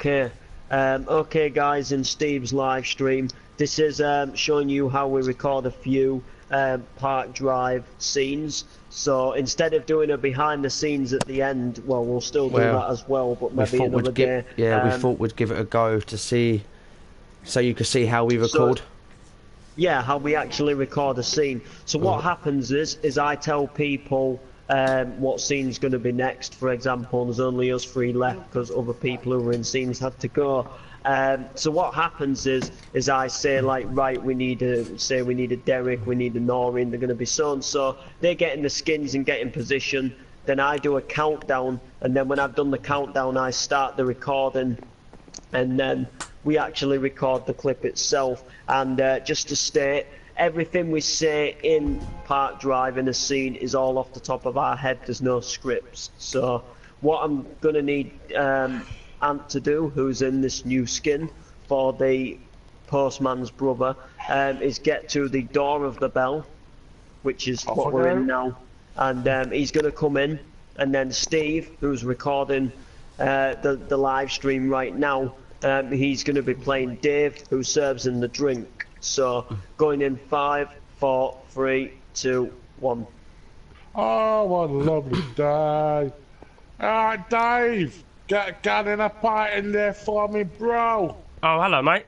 Okay. Okay, guys, in Steve's live stream, this is showing you how we record a few Park Drive scenes. So instead of doing a behind the scenes at the end, well, we'll still do that as well, but maybe another day. We thought we'd give it a go to see, so you could see how we record. Yeah, how we actually record a scene. So what happens is I tell people what scene's going to be next. For example, there's only us three left because other people who were in scenes had to go. So what happens is I say, like, right, we need a Derek, we need a Noreen, they're going to be so and so. They get in the skins and get in position. Then I do a countdown, and then when I've done the countdown, I start the recording, and then we actually record the clip itself. And just to state, everything we say in Park Drive in a scene is all off the top of our head. There's no scripts. So what I'm gonna need Ant to do, who's in this new skin for the postman's brother, is get to the door of the bell, which is what we're in now, and he's gonna come in, and then Steve, who's recording the live stream right now, he's going to be playing Dave, who serves in the drink. So, going in 5, 4, 3, 2, 1. Oh, what a lovely day. Alright, Dave, get in a pint in there for me, bro. Oh, hello, mate.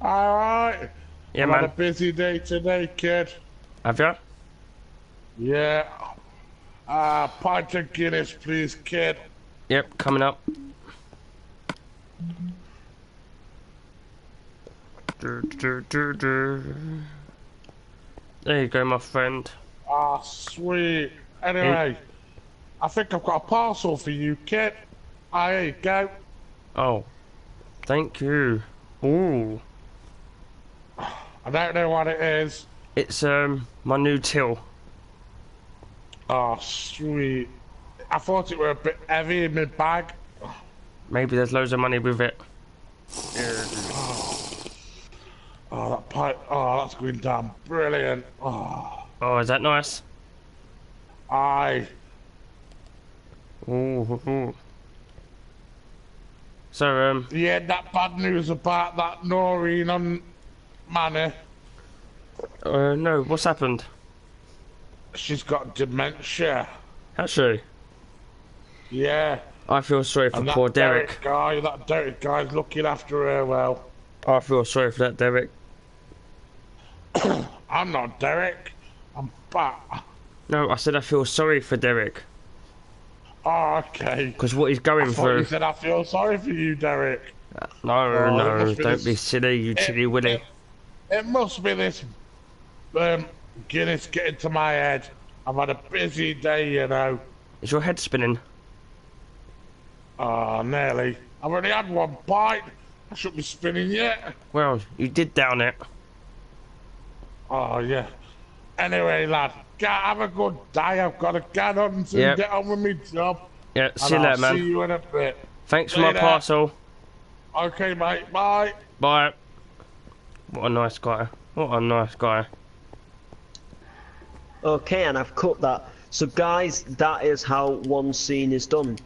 Alright. Yeah, I've man. had a busy day today, kid. Have you? Yeah. Pint of Guinness, please, kid. Yep, coming up. There you go, my friend. Ah, sweet. Anyway, I think I've got a parcel for you, kid. Here you go. Oh, thank you. Ooh. I don't know what it is. It's my new till. Oh, sweet. I thought it were a bit heavy in my bag. Maybe there's loads of money with it. Oh, that pipe. Oh, that's going down brilliant. Oh, is that nice? Aye. Ooh. So, Yeah, that bad news about that Noreen on Manor. no, what's happened? She's got dementia. Has she? Yeah. I feel sorry for And poor that Derek. That Derek guy's looking after her well. I feel sorry for that Derek. I'm not Derek. I'm Bat. No, I said I feel sorry for Derek. Oh, okay. Because what he's going I thought through. you said I feel sorry for you, Derek. No, don't be silly, you chilly willy. It must be this Guinness getting to my head. I've had a busy day, you know. Is your head spinning? Oh, nearly. I've only had one bite. I shouldn't be spinning yet. Well, you did down it. Oh, yeah. Anyway, lad, have a good day. I've got to get on and get on with my job. Yeah, see you later, man. See you in a bit. Thanks for my parcel. Okay, mate. Bye. Bye. What a nice guy. What a nice guy. Okay, and I've cut that. So guys, that is how one scene is done.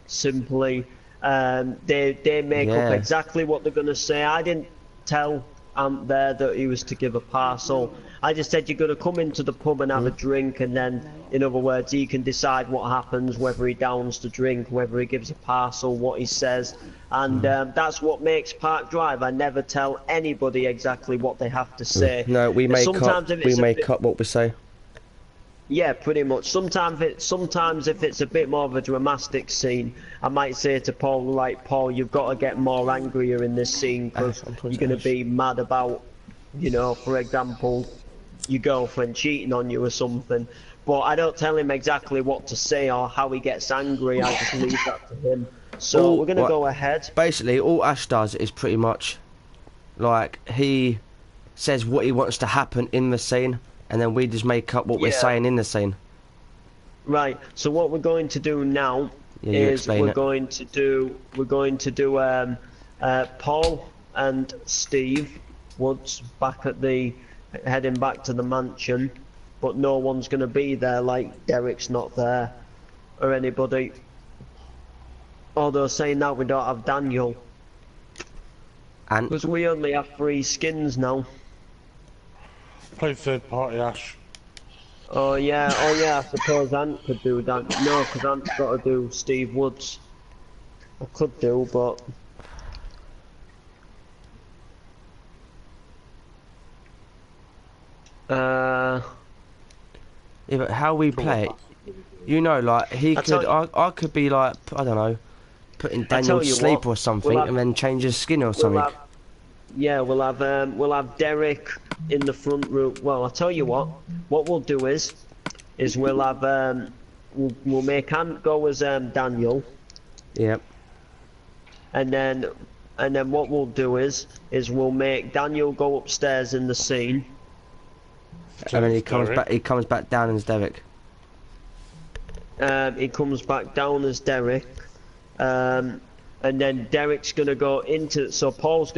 Simply, they make up exactly what they're going to say. I didn't tell Ant there that he was to give a parcel. I just said you're going to come into the pub and have a drink, and then, in other words, he can decide what happens, whether he downs the drink, whether he gives a parcel, what he says. And that's what makes Park Drive. I never tell anybody exactly what they have to say. No, we make up what we say. Yeah, pretty much. Sometimes if it's a bit more of a dramatic scene, I might say to Paul, like, Paul, you've got to get more angrier in this scene because you're going to be mad about, you know, for example, your girlfriend cheating on you or something. But I don't tell him exactly what to say or how he gets angry. I just leave that to him. So we're going to go ahead. Basically, all Ash does is pretty much, like, he says what he wants to happen in the scene, and then we just make up what we're saying in the scene. Right. So what we're going to do now is we're going to do Paul and Steve Woods back at the heading back to the mansion, but no one's going to be there. Like Derek's not there or anybody. Although saying that, we don't have Daniel. And Because we only have 3 skins now. Play third party, Ash. Oh yeah, I suppose Ant could do that. No, because Ant's got to do Steve Woods. I could do, but... yeah, but how we play it, you know, like I could be like, I don't know, putting Daniel to sleep or something, and then change his skin or something. We'll have Derek in the front room. Well, I'll tell you what we'll do is we'll have we'll make Ant go as Daniel. Yep. And then what we'll do is we'll make Daniel go upstairs in the scene. And then he comes back down as Derek. He comes back down as Derek. And then Derek's gonna go into, so what's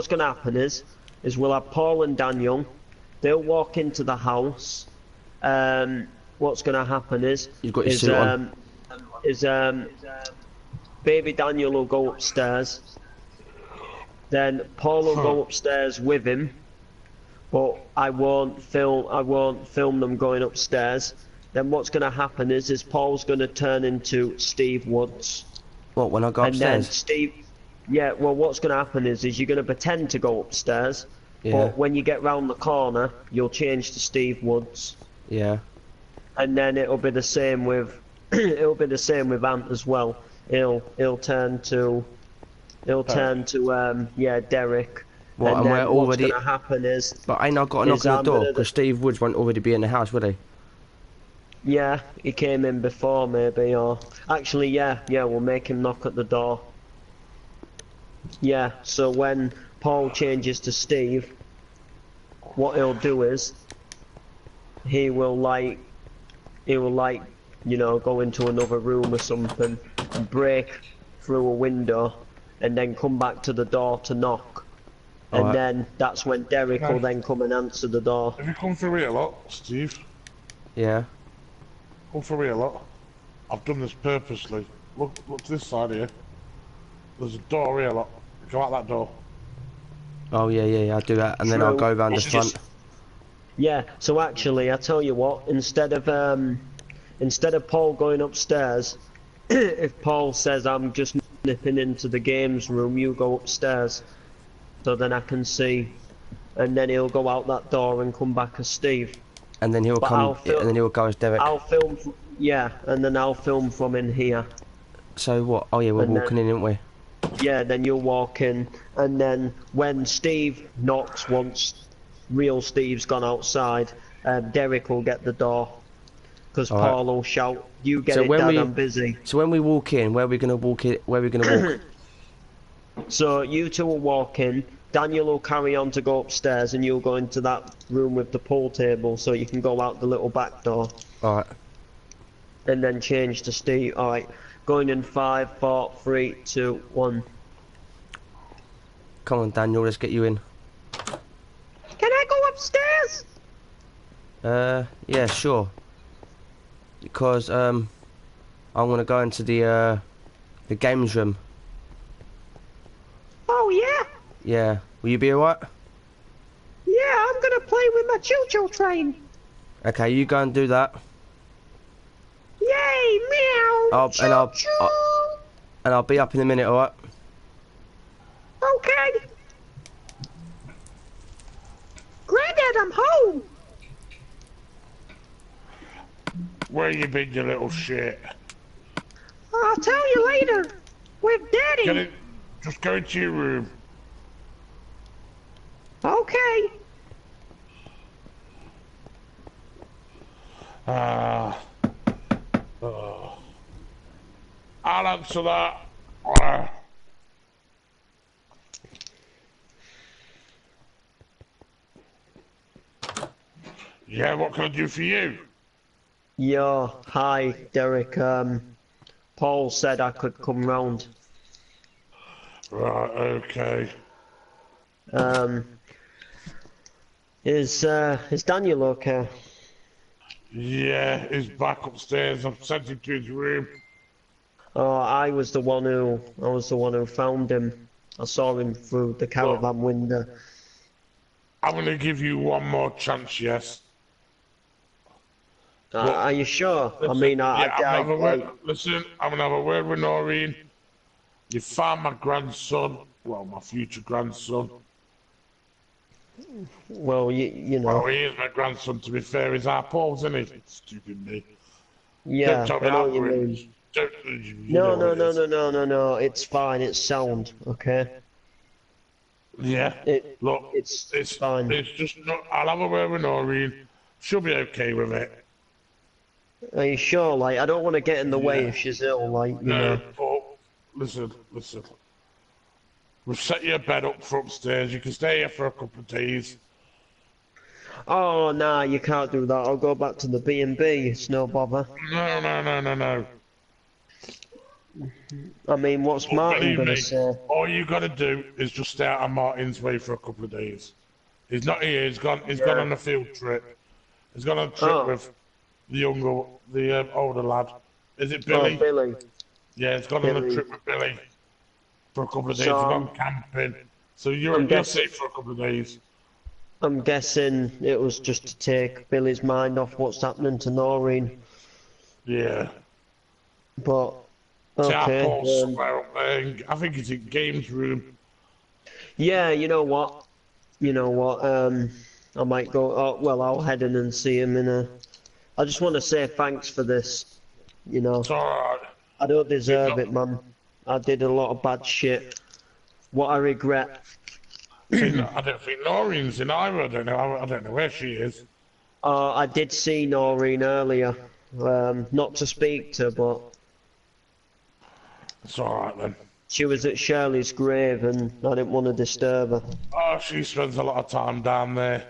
gonna happen is we'll have Paul and Daniel. They'll walk into the house. What's gonna happen is you've got your suit on. Baby Daniel will go upstairs. Then Paul will go upstairs with him. But I won't film them going upstairs. Then what's gonna happen is Paul's gonna turn into Steve Woods. What, when I go upstairs? And then Steve, yeah, well what's going to happen is you're going to pretend to go upstairs, but when you get round the corner, you'll change to Steve Woods. Yeah. And then it'll be the same with, Ant as well. He'll turn to, Derek. What, and then what's going to happen is... But ain't I got a knock on the door, because Steve Woods won't already be in the house, would he? Yeah, he came in before maybe, or... Actually, yeah, we'll make him knock at the door. Yeah, so when Paul changes to Steve, what he'll do is... He will you know, go into another room or something, and break through a window, and then come back to the door to knock. And then that's when Derek will then come and answer the door. Have you come through here a lot, Steve? Yeah. Come through here a lot. I've done this purposely. Look to this side here. There's a door here, look. Go out that door. Oh yeah, I'll do that, and then I'll go round the front. Yeah, so actually, I tell you what, instead of Paul going upstairs, if Paul says I'm just nipping into the games room, you go upstairs, so then I can see, and then he'll go out that door and come back as Steve. And then he'll come, and then he'll go as Derek. I'll film, and then I'll film from in here. So what? Oh yeah, we're walking in, aren't we? Yeah, then you'll walk in, and then when Steve knocks, once real Steve's gone outside, Derek will get the door, because Paul will shout, "You get it, Dad, I'm busy." So when we walk in, where are we gonna walk in? Where are we gonna walk? So you two will walk in. Daniel will carry on to go upstairs, and you'll go into that room with the pool table, so you can go out the little back door. Alright. And then change to Steve. Alright. Going in 5, 4, 3, 2, 1. Come on, Daniel, let's get you in. Can I go upstairs? Yeah, sure. Because, I'm gonna go into the games room. Oh, yeah? Yeah. Will you be alright? Yeah, I'm gonna play with my choo-choo train. Okay, you go and do that. Yay, meow, and I'll be up in a minute, alright? Okay. Granddad, I'm home. Where you been, you little shit? I'll tell you later. With Daddy. Just go into your room. Okay. I'll answer that. Yeah, what can I do for you? Yo, hi, Derek. Paul said I could come round. Right, okay. Is Daniel okay? Yeah, he's back upstairs. I've sent him to his room. Oh, I was the one who found him. I saw him through the Look, caravan window. I'm gonna give you one more chance, yes. Look, Are you sure? I listen, mean, yeah, I'm gonna have a word. like, Listen, I'm gonna have a word with Noreen. You found my grandson, well, my future grandson. well, you Well, know, he is my grandson, to be fair. He's our Paul's, isn't he? Stupid me. Don't yeah, tell me I know I'm what you doing. mean. Don't, you No, know what no, it no, is. no, no, no, no. It's fine. It's sound. Okay. Yeah. It, Look, it's fine. it's just not. I'll have a word with Noreen. She'll be okay with it. Are you sure? Like, I don't want to get in the way Yeah. if she's ill. Like, you No, know. but listen. We've set your bed up for upstairs. You can stay here for a couple of days. Oh, nah, you can't do that. I'll go back to the B&B. It's no bother. No. I mean, what's But Martin believe gonna me, say? all you got to do is just stay out of Martin's way for a couple of days. He's not here. He's gone. He's gone Yeah. on a field trip. He's gone on a trip Oh, with the older lad. Is it oh, Billy? Billy. Yeah, he's gone on a Billy. trip with Billy for a couple of days. So He's gone camping. So I'm you're guessing. safe for a couple of days. I'm guessing it was just to take Billy's mind off what's happening to Noreen. Yeah. But Tap okay. or somewhere up there. I think it's in games room. Yeah, you know what? You know what? I might go. Oh, well, I'll head in and see him in a. I just want to say thanks for this. You know, It's alright. I don't You've deserve not it, man. I did a lot of bad shit. What I regret. seen. I don't think Noreen's in either. I don't know where she is. I did see Noreen earlier. Not to speak to, but It's alright then. she was at Shirley's grave, and I didn't want to disturb her. Oh, she spends a lot of time down there.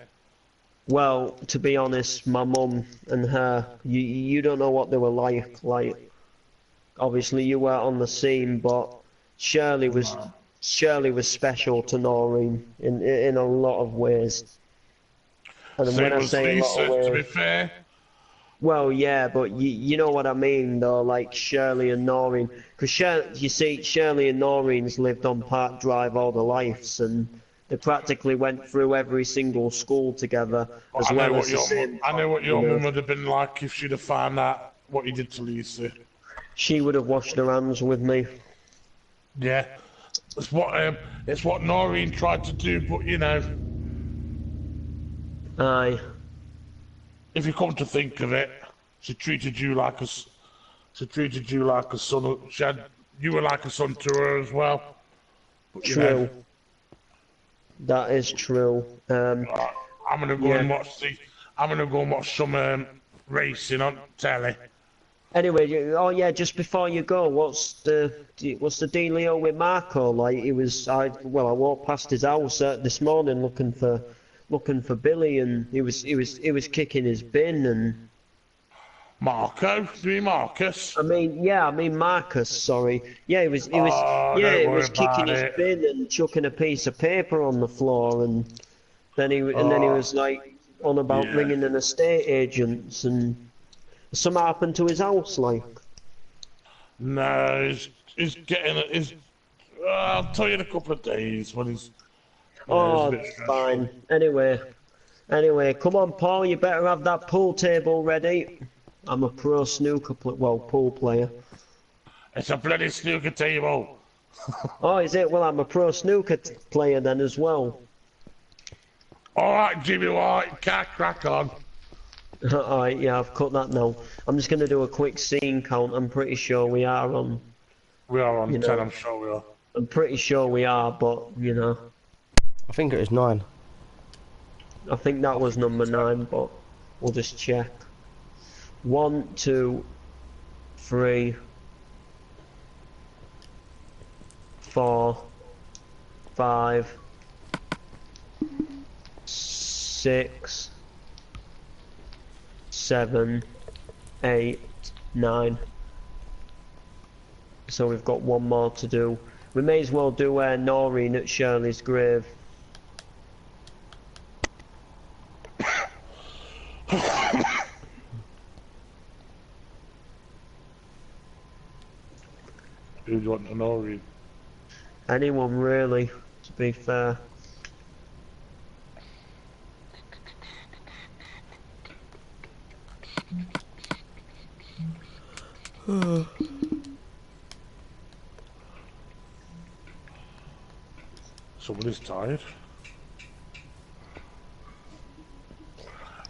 Well, to be honest, my mum and her, you don't know what they were like. Like, obviously you weren't on the scene, but Shirley was special to Noreen in a lot of ways. And So when it I was say a lot of Lisa, to be ways, fair. well, yeah, but you know what I mean, though, like Shirley and Noreen. Because you see, Shirley and Noreen's lived on Park Drive all their lives, and they practically went through every single school together, as I know well what as the same. I know what you your know. mum would have been like if she'd have found out what you did to Lisa. She would have washed her hands with me. Yeah, it's what Noreen tried to do, but you know, Aye. if you come to think of it, she treated you like she treated you like a son. You were like a son to her as well. But, you know, True. That is true. I'm gonna go and watch I'm gonna go and watch some racing on telly. Anyway, oh yeah, just before you go, what's the dealio with Marco? Like, I walked past his house this morning looking for Billy, and he was kicking his bin, and Marco, do you mean Marcus? I mean Marcus, sorry. Yeah, he Oh, don't worry was kicking about his it. bin and chucking a piece of paper on the floor, and then he was like on about Yeah. ringing an estate agents, and something happened to his house, like. No, he's getting his. I'll tell you in a couple of days when he's. Oh, it's a bit stressful. fine. Anyway, come on, Paul. You better have that pool table ready. I'm a pro snooker pool player. It's a bloody snooker table. Oh, is it? Well, I'm a pro snooker player then as well. All right, Jimmy White, crack on. Alright, yeah, I've cut that now. I'm just going to do a quick scene count. I'm pretty sure we are on. We are on You 10, know. I'm sure we are. I'm pretty sure we are, but, you know. I think it was 9. I think that was number 9, but we'll just check. 1, 2, 3, 4, 5, 6, 7, 8, 9. So we've got one more to do. We may as well do Noreen at Shirley's grave. would you want to know, Reed? Anyone really, to be fair. Somebody's tired.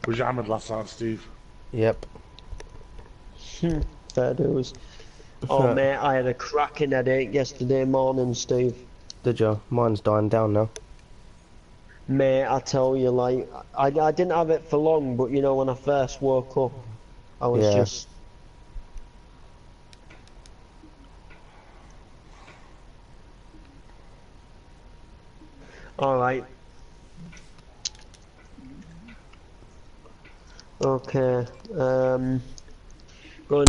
Was you hammered last night, Steve? Yep. Fair dues. Oh mate, I had a cracking headache yesterday morning, Steve. Did you? Mine's dying down now. Mate, I tell you, like, I didn't have it for long, but you know, when I first woke up, I was Yeah. just... Alright. Okay, going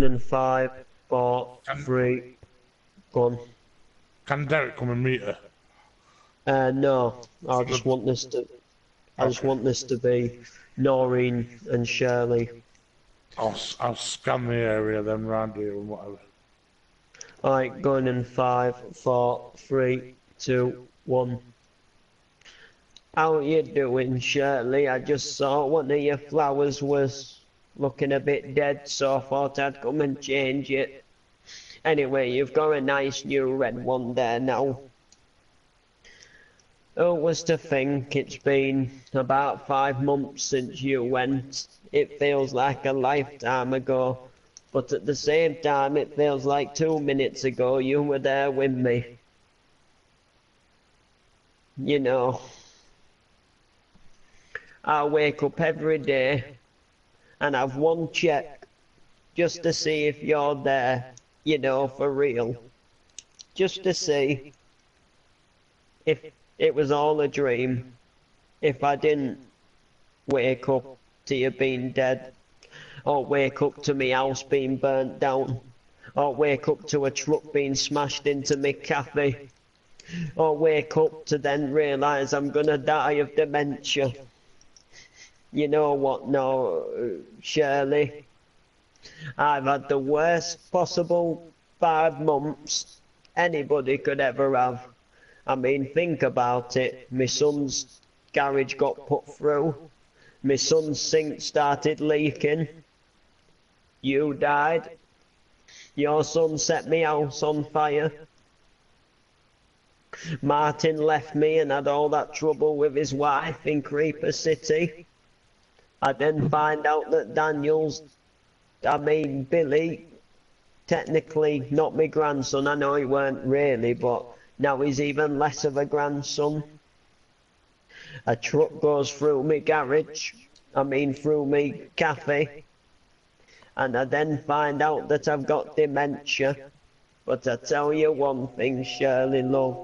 in 5, 4, 3, go on. Can Derek come and meet her? No, I just want this to... I just want this to be Noreen and Shirley. I'll scan the area then round here and whatever. Alright, going in 5, 4, 3, 2, 1. How you doing, Shirley? I just saw one of your flowers was looking a bit dead, so I thought I'd come and change it. Anyway, you've got a nice new red one there now. Who was to think it's been about 5 months since you went? It feels like a lifetime ago, but at the same time it feels like 2 minutes ago you were there with me. You know, I wake up every day and have one check just to see if you're there, you know, for real. Just to see if it was all a dream, if I didn't wake up to you being dead, or wake up to me house being burnt down, or wake up to a truck being smashed into me cafe, or wake up to then realise I'm gonna die of dementia. You know what, no, Shirley? I've had the worst possible 5 months anybody could ever have. I mean, think about it. My son's garage got put through. My son's sink started leaking. You died. Your son set me house on fire. Martin left me and had all that trouble with his wife in Creeper City. I then find out that Billy, technically not my grandson. I know he weren't really, but now he's even less of a grandson. A truck goes through me garage, through me cafe, and I then find out that I've got dementia. But I tell you one thing, Shirley, love,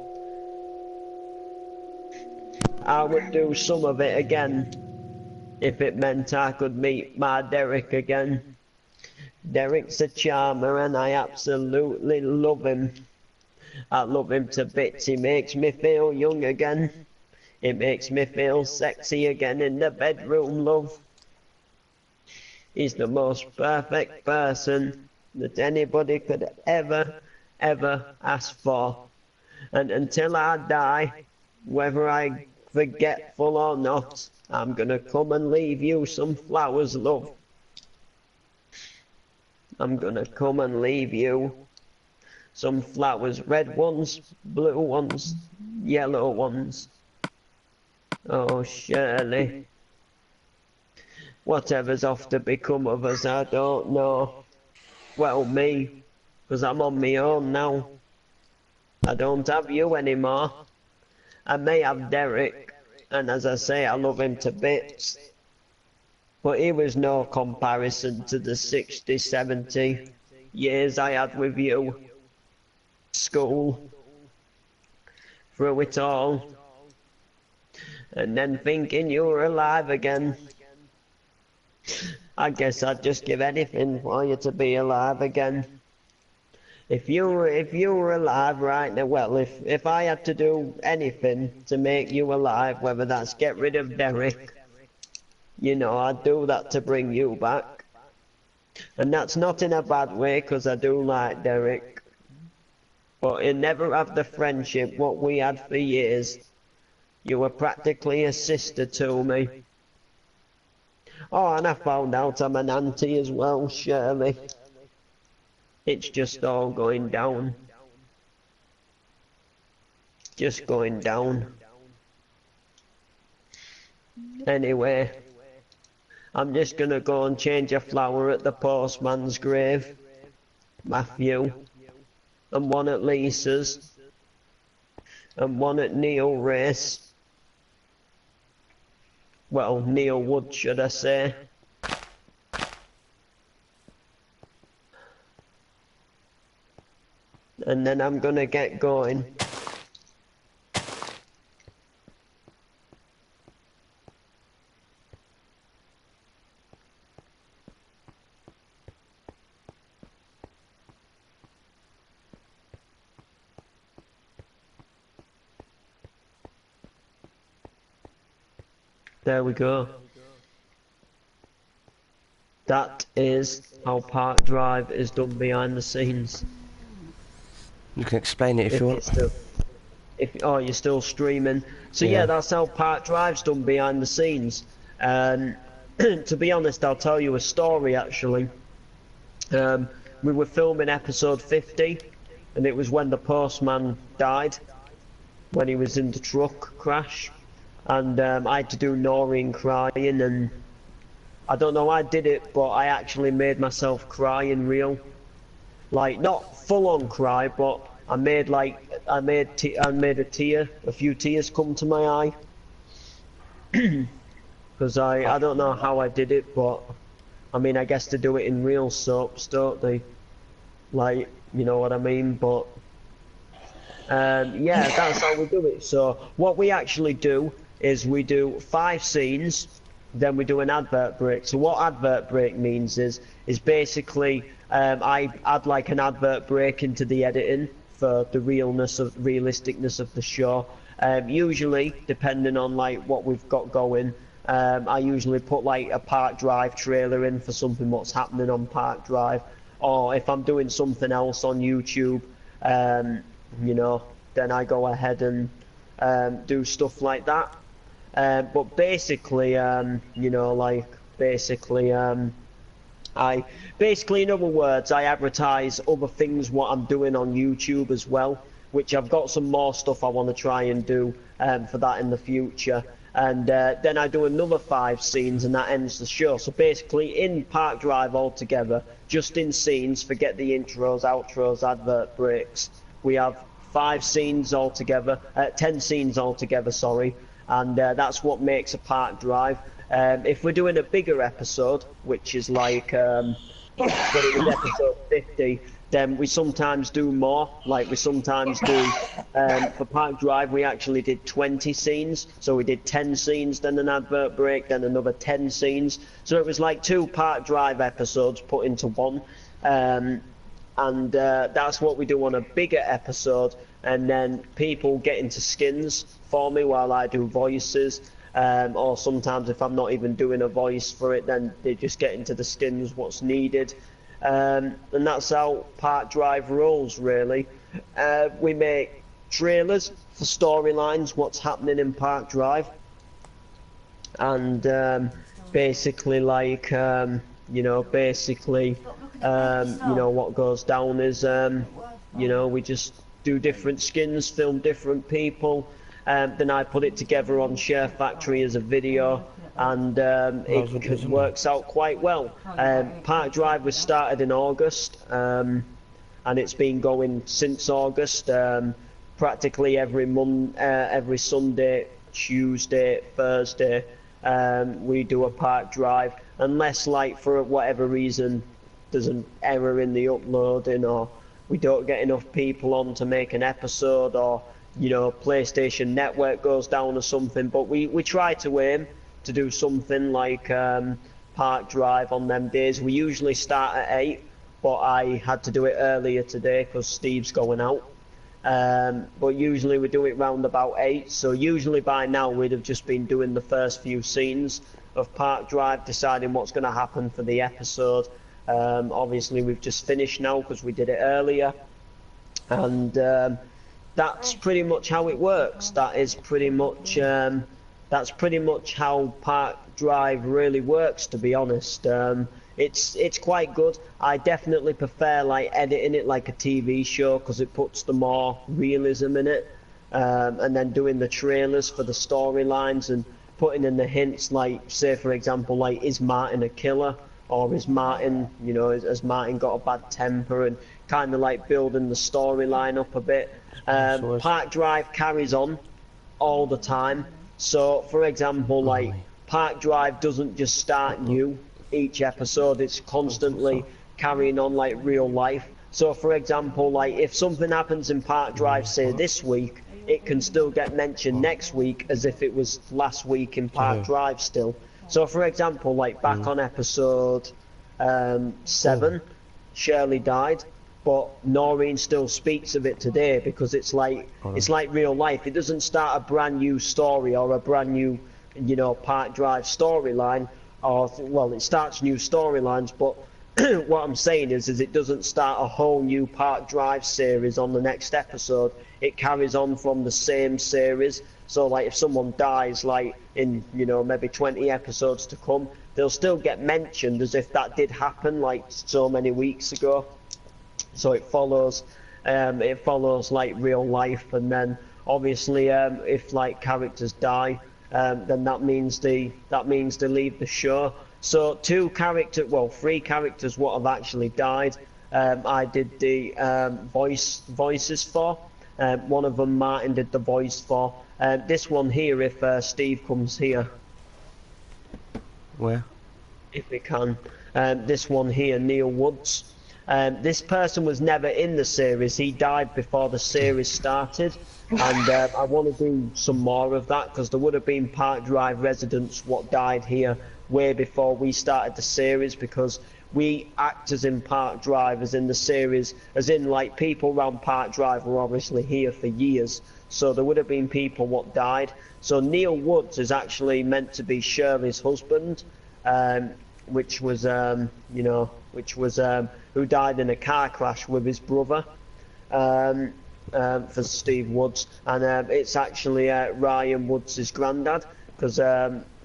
I would do some of it again if it meant I could meet my Derek again. Derek's a charmer and I absolutely love him. I love him to bits. He makes me feel young again. It makes me feel sexy again in the bedroom, love. He's the most perfect person that anybody could ever ask for. And until I die, whether I'm forgetful or not, I'm gonna come and leave you some flowers, love. I'm gonna come and leave you some flowers, red ones, blue ones, yellow ones. Oh, Shirley. Whatever's off to become of us, I don't know. Well, me, because I'm on my own now. I don't have you anymore. I may have Derek, and as I say, I love him to bits. But he was no comparison to the 60, 70 years I had with you. School, through it all, and then thinking you were alive again. I guess I'd just give anything for you to be alive again. If you were alive right now, well, if I had to do anything to make you alive, whether that's get rid of Derek, you know, I'd do that to bring you back. And that's not in a bad way, because I do like Derek. but it never have the friendship what we had for years. You were practically a sister to me. Oh, and I found out I'm an auntie as well, Shirley. It's just all going down. Just going down. Anyway, I'm just gonna go and change a flower at the postman's grave, Matthew, and one at Lisa's, and one at Neil Race. Well, Neil Wood, should I say. And then I'm gonna get going. There we go. That is how Park Drive is done behind the scenes. You can explain it if you want. Oh, you're still streaming. So yeah, that's how Park Drive's done behind the scenes. To be honest, I'll tell you a story actually. We were filming episode 50, and it was when the postman died, when he was in the truck crash. And I had to do Noreen crying, and I don't know how I did it, but I actually made myself cry in real. Like, not full on cry, but I made a tear, a few tears come to my eye. Because I don't know how I did it, but I mean, I guess to do it in real soaps, don't they? Like, you know what I mean? But yeah, that's how we do it. So what we actually do is we do 5 scenes, then we do an advert break. So what advert break means is basically I add like an advert break into the editing for the realisticness of the show. Usually, depending on like what we've got going, I usually put like a Park Drive trailer in for something what's happening on Park Drive, or if I'm doing something else on YouTube, you know, then I go ahead and do stuff like that. But basically, you know, like basically, in other words, I advertise other things what I'm doing on YouTube as well, which I've got some more stuff I want to try and do for that in the future. And then I do another 5 scenes, and that ends the show. So basically, in Park Drive altogether, just in scenes, forget the intros, outros, advert breaks, we have 5 scenes altogether, 10 scenes altogether, sorry. And that's what makes a Park Drive. If we're doing a bigger episode, which is like when it was episode 50, then we sometimes do more. Like we sometimes do for Park Drive, we actually did 20 scenes. So we did 10 scenes, then an advert break, then another 10 scenes. So it was like 2 Park Drive episodes put into one. And that's what we do on a bigger episode. And then people get into skins for me while I do voices, or sometimes if I'm not even doing a voice for it, then they just get into the skins what's needed, and that's how Park Drive rolls really. We make trailers for storylines, what's happening in Park Drive, and basically like you know, basically you know, what goes down is you know, we just do different skins, film different people, then I put it together on Share Factory as a video, and it works out quite well. Park Drive was started in August, and it's been going since August. Practically every Sunday, Tuesday, Thursday, we do a Park Drive, unless like for whatever reason there's an error in the uploading, or we don't get enough people on to make an episode, or you know, PlayStation Network goes down or something. But we try to aim to do something like Park Drive on them days. We usually start at 8, but I had to do it earlier today because Steve's going out. But usually we do it round about 8, so usually by now we'd have just been doing the first few scenes of Park Drive, deciding what's going to happen for the episode. Obviously we've just finished now because we did it earlier, and that's pretty much how it works. That's pretty much how Park Drive really works, to be honest. It's quite good. I definitely prefer like editing it like a TV show because it puts the more realism in it, and then doing the trailers for the storylines and putting in the hints, like say for example, like is Martin a killer, or is Martin, you know, has Martin got a bad temper, and kind of like building the storyline up a bit. Park Drive carries on all the time. So for example, like Park Drive doesn't just start new each episode, it's constantly carrying on like real life. So for example, like if something happens in Park Drive, say this week, it can still get mentioned next week as if it was last week in Park Drive still. So for example, like back on episode 7, Shirley died, but Noreen still speaks of it today because it's like real life. It doesn't start a brand new story or a brand new, you know, Park Drive storyline, or well, it starts new storylines, but what I'm saying is it doesn't start a whole new Park Drive series on the next episode. It carries on from the same series. So like if someone dies like in, you know, maybe 20 episodes to come, they'll still get mentioned as if that did happen like so many weeks ago. So it follows like real life, and then obviously if like characters die, then that means they leave the show. So 3 characters what have actually died. I did the voices for. One of them Martin did the voice for. This one here, if Steve comes here. Where? If we can. This one here, Neil Woods. This person was never in the series. He died before the series started, and I want to do some more of that because there would have been Park Drive residents what died here way before we started the series, because we actors in Park Drive, as in the series, as in like people around Park Drive were obviously here for years, so there would have been people what died. So Neil Woods is actually meant to be Shirley's husband, which was who died in a car crash with his brother, for Steve Woods, and it's actually Ryan Woods' granddad, because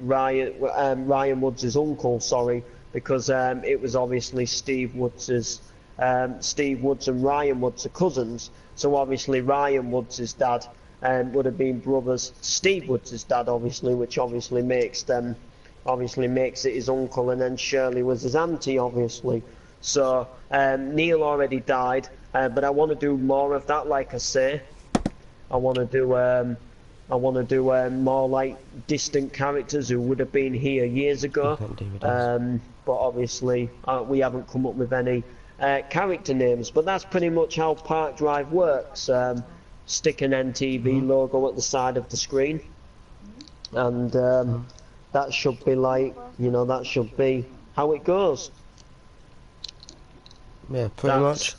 Ryan Woods' uncle, sorry, because it was obviously Steve Woods and Ryan Woods are cousins, so obviously Ryan Woods' dad would have been brothers Steve Woods' dad, obviously, which obviously makes it his uncle, and then Shirley was his auntie, obviously. So Neil already died, but I want to do more of that. Like I say, I want to do more like distant characters who would have been here years ago. But obviously we haven't come up with any character names. But that's pretty much how Park Drive works. Stick an NTV logo at the side of the screen, and that should be like, you know, that should be how it goes. Yeah, pretty much.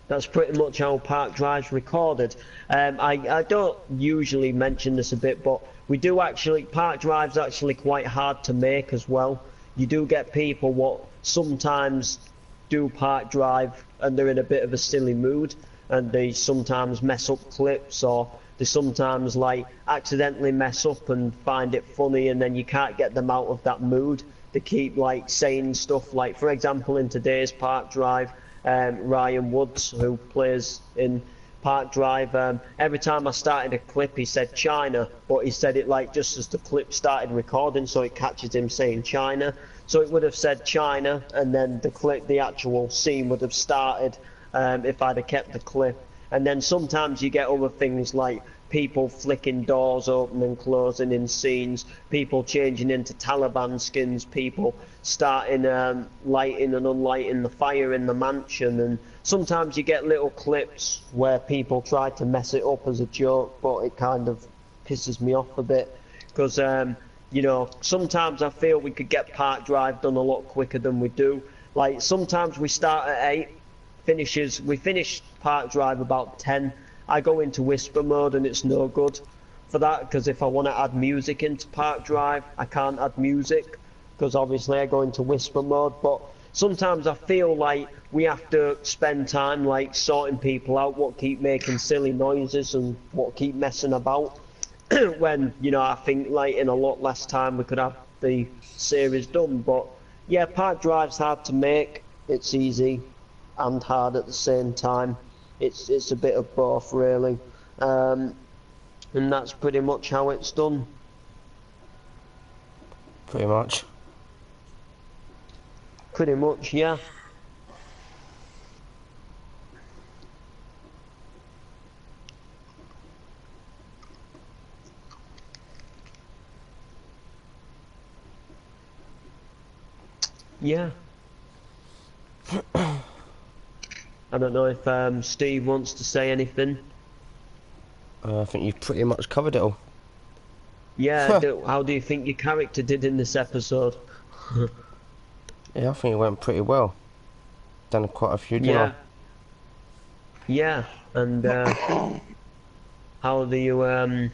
That's pretty much how Park Drive's recorded. I don't usually mention this a bit, but we do actually, Park Drive's actually quite hard to make as well. You do get people what sometimes do Park Drive and they're in a bit of a silly mood, and they sometimes mess up clips, or they sometimes like accidentally mess up and find it funny, and then you can't get them out of that mood. They keep like saying stuff like, for example, in today's Park Drive, Ryan Woods, who plays in Park Drive, every time I started a clip he said China, but he said it like just as the clip started recording, so it catches him saying China. So it would have said China, and then the actual scene would have started if I'd have kept the clip. And then sometimes you get other things like people flicking doors open and closing in scenes, people changing into Taliban skins, people starting lighting and unlighting the fire in the mansion, and sometimes you get little clips where people try to mess it up as a joke, but it kind of pisses me off a bit, because you know, sometimes I feel we could get Park Drive done a lot quicker than we do. Like sometimes we start at 8, we finish Park Drive about 10. I go into whisper mode and it's no good for that, because if I want to add music into Park Drive, I can't add music because obviously I go into whisper mode. But sometimes I feel like we have to spend time like sorting people out, what keep making silly noises and what keep messing about. When, you know, I think like in a lot less time we could have the series done. But yeah, Park Drive's hard to make. It's easy and hard at the same time. It's a bit of both really, and that's pretty much how it's done. Pretty much. Pretty much, yeah. Yeah. I don't know if Steve wants to say anything. I think you've pretty much covered it all. Yeah, how do you think your character did in this episode? Yeah, I think it went pretty well. Done quite a few, didn't I? Yeah, and how do you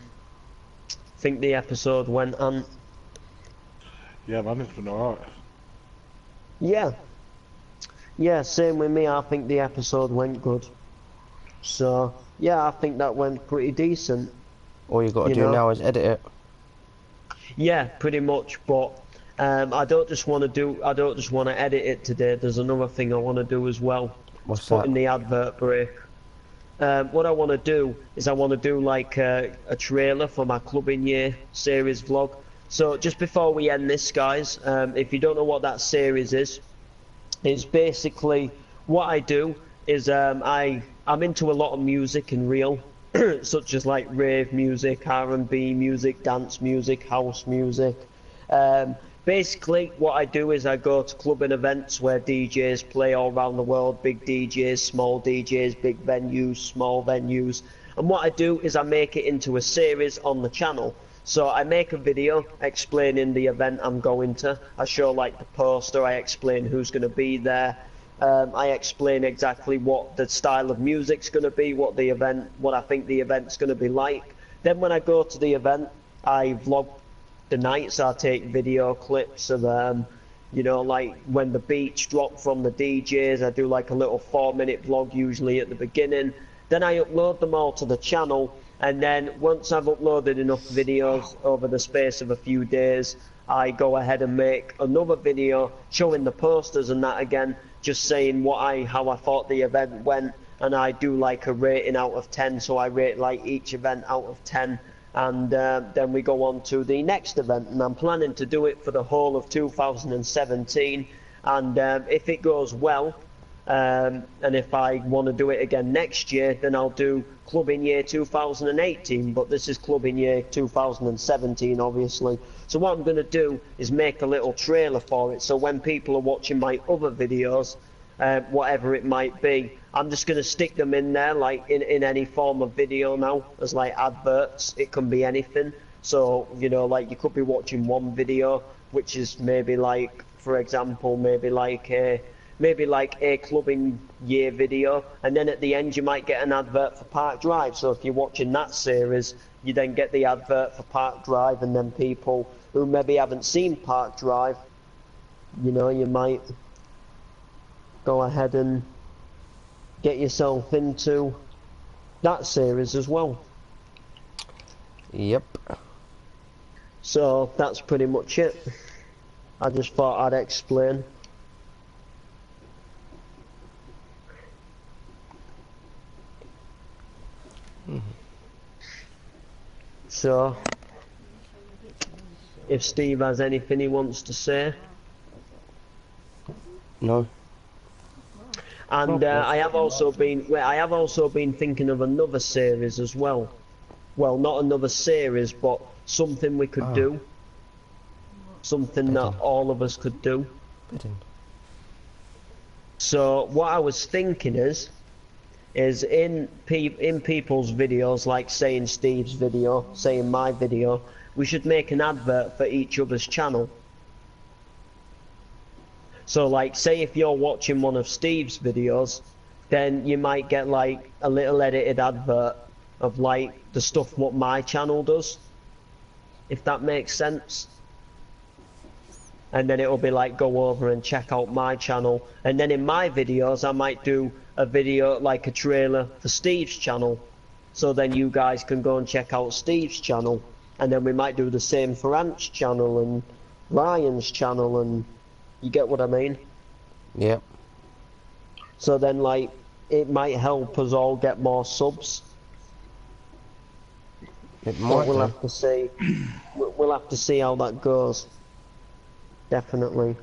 think the episode went on? Yeah, man, it's been alright. Yeah. Yeah, same with me. I think the episode went good. So, yeah, I think that went pretty decent. All you got to do now is edit it. Yeah, pretty much, but I don't just want to edit it today. There's another thing I want to do as well. What's put that? in the advert break. What I want to do is I want to do like a trailer for my Clubbing Year series vlog. So just before we end this, guys, if you don't know what that series is, it's basically what I do is I'm into a lot of music and real, such as like rave music, R&B music, dance music, house music. Basically, what I do is I go to clubbing events where DJs play all around the world, big DJs, small DJs, big venues, small venues. And what I do is I make it into a series on the channel. So I make a video explaining the event I'm going to. I show like the poster, I explain who's going to be there. I explain exactly what the style of music's going to be, what I think the event's going to be like. Then when I go to the event, I vlog the nights. I take video clips of, you know, like when the beats drop from the DJs. I do like a little 4-minute vlog usually at the beginning. Then I upload them all to the channel. And then once I've uploaded enough videos over the space of a few days, I go ahead and make another video showing the posters and that again, just saying how I thought the event went, and I do like a rating out of 10, so I rate like each event out of 10, and then we go on to the next event, and I'm planning to do it for the whole of 2017, and if it goes well, and if I want to do it again next year, then I'll do Clubbing Year 2018, but this is Clubbing Year 2017 obviously. So what I'm going to do is make a little trailer for it, so when people are watching my other videos, whatever it might be, I'm just going to stick them in there like in any form of video now as like adverts. It can be anything, so you know, like you could be watching one video which is maybe like, for example, maybe like a Clubbing Year video, and then at the end you might get an advert for Park Drive. So if you're watching that series, you then get the advert for Park Drive, and then people who maybe haven't seen Park Drive, you know, you might go ahead and get yourself into that series as well. Yep. So that's pretty much it. I just thought I'd explain. So, if Steve has anything he wants to say. No. And I have also been thinking of another series as well. Well, not another series, but something we could do. Something that all of us could do. So what I was thinking is in people's videos, like say in Steve's video, say in my video, we should make an advert for each other's channel. So like, say if you're watching one of Steve's videos, then you might get like a little edited advert of like the stuff what my channel does, if that makes sense. and then it'll be like go over and check out my channel, and then in my videos I might do a video like a trailer for Steve's channel, so then you guys can go and check out Steve's channel, and then we might do the same for Ant's channel and Ryan's channel, and you get what I mean? Yep. So then like it might help us all get more subs. It But might we'll do. have to see. We'll have to see how that goes. Definitely.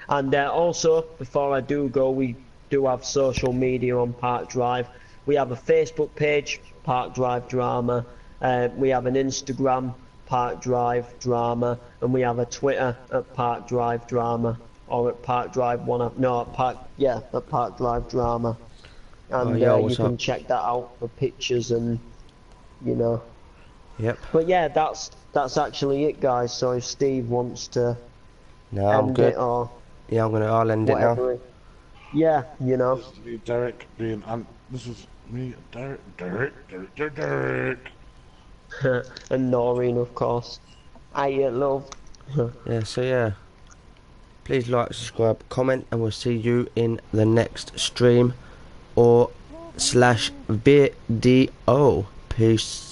And also, before I do go, we do have social media on Park Drive. We have a Facebook page, Park Drive Drama. We have an Instagram, Park Drive Drama, and we have a Twitter at Park Drive Drama, or at Park Drive at Park Drive Drama. And yeah, you what's can up? check that out for pictures and, you know. Yep. But yeah, that's actually it, guys. So if Steve wants to No, I'm end good. it or Yeah, I'll end it now. whatever, yeah, you know. This is me, Derek, being this is me, Derek. And Noreen, of course. Love. Yeah, so yeah. Please like, subscribe, comment, and we'll see you in the next stream or /video. Peace.